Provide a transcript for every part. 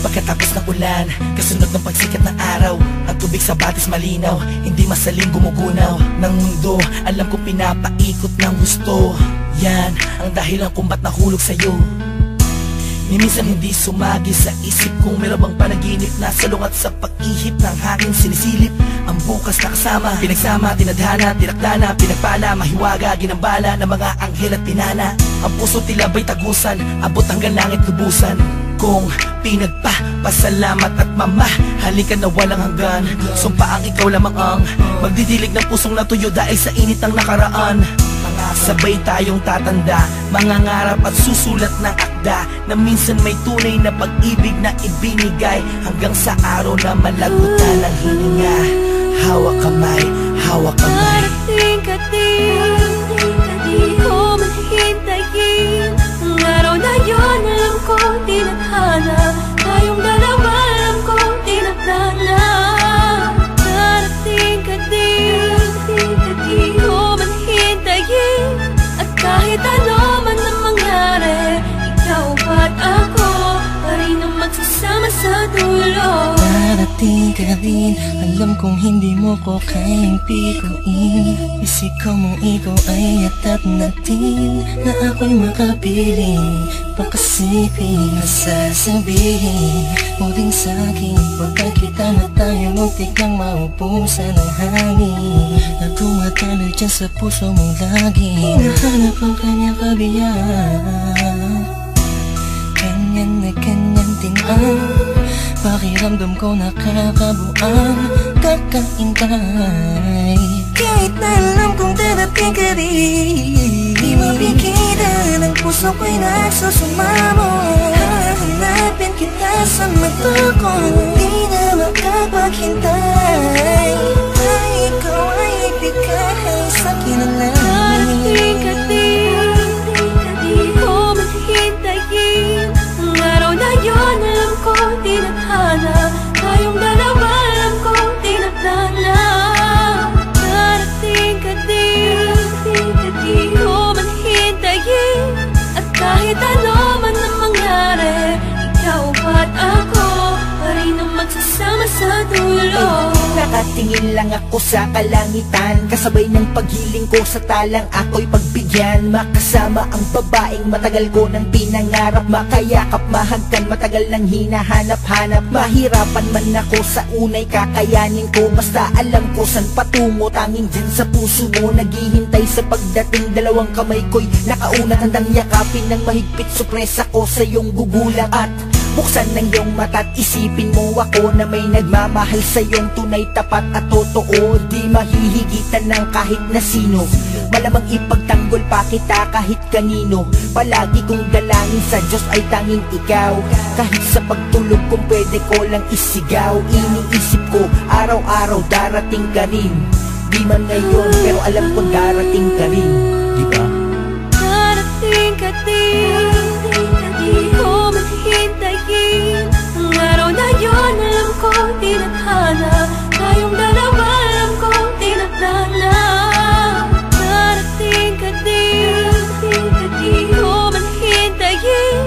Pagkatapos ng ulan, kasunod ng pagsikat ng araw, ang tubig sa batis malinaw, hindi masaling gumugunaw ng mundo. Alam ko pinapaikot ng gusto, yan ang dahilan kung ba't nahulog sa'yo. Minsan hindi sumagi sa isip kung meron bang panaginip na salungat sa pag-ihip ng hangin sinisilip. Ang bukas na kasama, pinagsama, tinadhana, tinakdana, pinagpala, mahiwaga, ginambala ng mga anghel at pinana. Ang puso tila ba'y tagusan, abot hanggang langit lubusan. Kung pinagpapasalamat at mamahalikan na walang hanggan, sumpaang ikaw lamang ang magdidilig ng pusong natuyo dahil sa init ng nakaraan. Sabay tayong tatanda, mangangarap at susulat ng akda na minsan may tunay na pag-ibig na ibinigay hanggang sa araw na malagutan ng hininga. Hawak kamay, hawak kamay. Darating ka din, di ko mahintayin. Ang araw na yun, alam ko tinadhana, tayong dalawa alam ko tinadhana. Darating ka din, di ko mahintayin. At kahit ano man ang mangyari, ikaw at ako pa rin ang magsasama sa dulo. Darating ka din, alam kong hindi mo ko kayang pikuin. Isikaw mo ikaw ay yatat natin, na ako'y makapiling. Pakasipin na sasabihin mo din sa'kin, pagka kita na tayo muntik nang maubusan ng hangin, na tumatalo dyan sa puso mong lagi. Hinahanap ang kanyang kabiyaan, ganyan na ganyan din ang pakiramdam ko, nakakabuang kakaintay. Kahit na alam kong darating ka rin, di mapigilan ang puso ko'y nagsusumamo. Hahanapin kita sa mata ko, di na makapaghintay. Ay, ikaw ay ibigay sa'kin ang langit. Darating ka din, di ko maghintayin. Ang araw na yun, alam ko tinadhana, tayong dalawa alam ko tinadhana. Darating ka din, di ko maghintayin. At kahit ano man ang mangyari, ikaw at ako pa rin ang magsasama sa dulo. Nakatingin lang ako sa kalangitan, kasabay ng paghiling ko sa talang ako'y pagbigyan. Makasama ang babaeng matagal ko nang pinangarap, makayakap, mahagkan, matagal nang hinahanap-hanap. Mahirapan man ako sa unay, kakayanin ko, basta alam ko san patungo. Tanging dyan sa puso mo naghihintay sa pagdating, dalawang kamay ko'y nakauna, handang yakapin ng mahigpit. Sorpresa ko sa iyong gugulat at buksan ng iyong mata't isipin mo ako na may nagmamahal sa iyong tunay, tapat at totoo. Di mahihigitan ng kahit na sino, malamang ipagtanggol pa kita kahit kanino. Palagi kong dalangin sa Diyos ay tanging ikaw, kahit sa pagtulog kung pwede ko lang isigaw. Iniisip ko araw-araw darating ka rin, di man ngayon pero alam ko darating ka rin, di ba? Darating ka din, di ko maghintayin. Ang araw na yun, alam ko tinadhana, tayong dalawa alam ko tinadhana. Darating ka din, di ko maghintayin.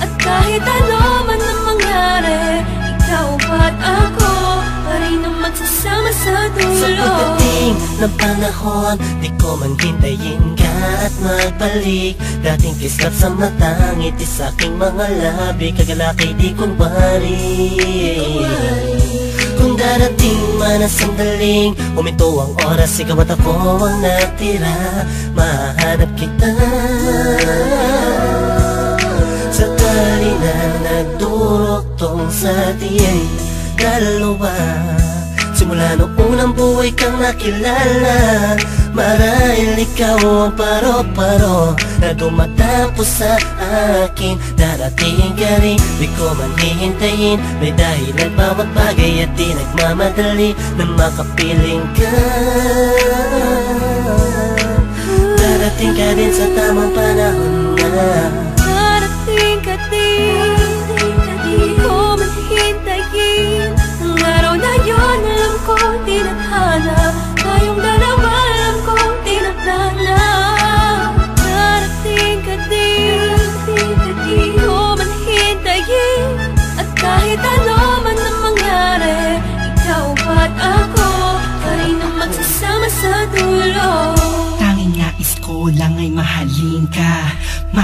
At kahit ano man ang mangyari, ikaw at ako pa rin ang magsasama sa dulo. Sa pagdating ng panahon, di ko man hintayin ka at magbalik. Dating kislap sa mata, ngiti sa aking mga labi, kagalaki di kunwari. Kung darating man ang sandaling, huminto ang oras, ikaw at ako ang natira. Mahanap kita sa tali na nagdurugtong sa ating dalawa. Simula noong unang buhay kang nakilala, marahil ikaw ang paro-paro na dumatapos sa akin. Darating ka rin, di ko man hihintayin, may dahilan bawat bagay at di nagmamadali na makapiling ka. Darating ka din sa tamang panahon na. Darating ka din, di ko maghintayin. Ang araw na yun, alam ko tinadhana, tayong dalawa alam ko tinadhana. Darating ka din, di ko maghintayin. At kahit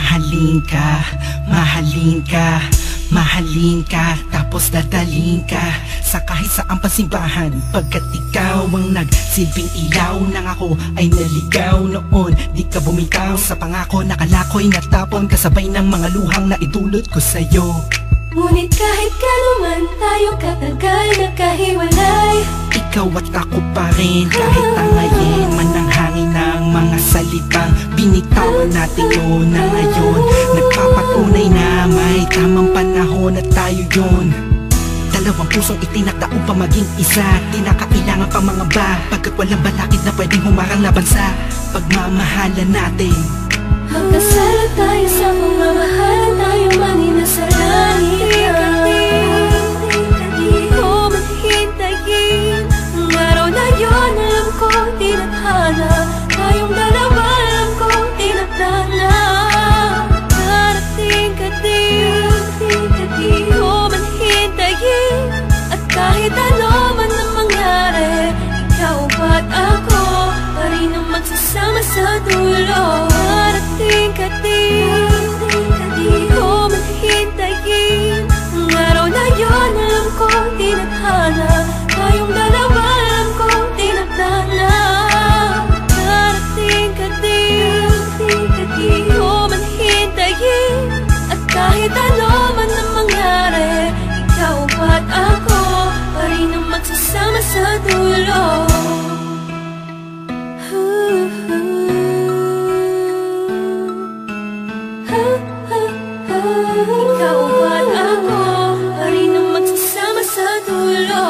Mahalin ka, mahalin ka, mahalin ka, tapos dadalhin ka sa kahit saang pasimbahan. Pagkat ikaw ang nagsilbing ilaw nang ako ay naligaw noon. Di ka bumitaw sa pangako, nakalako'y natapon kasabay ng mga luhang na idulot ko sa'yo. Ngunit kahit kanuman tayo katagal nagkahiwalay, ikaw at ako pa rin, kahit tangayin man ang hangin ng mga salitang binitawan natin yun na ngayon. Nagpapatunay na may tamang panahon at tayo yun. Dalawang pusong itinakda upang maging isa, di na kailangan pang mga ba, pagkat walang balakid na pwedeng humarang laban sa pagmamahalan natin. magkasala tayo sa pagmamahalan, tayo manina sa langit. Di ko man hintayin ang araw na yun, alam ko tinadhana, tayong dalawa alam ko tinadhana. Darating ka din, di ko man hintayin, at kahit ano man ang mangyari, ikaw ba't ako pa rin ang magsasama sa dulo. Darating ka din, di ko man hintayin ang araw na yun, alam ko tinadhana, tayong dalawa alam ko tinadhana. Darating ka din, di ko man hintayin, at kahit ano man ang mangyari, ikaw ba't ako pa rin ang magsasama sa dulo. Ikaw ba't ako pa rin ang magsasama sa dulo.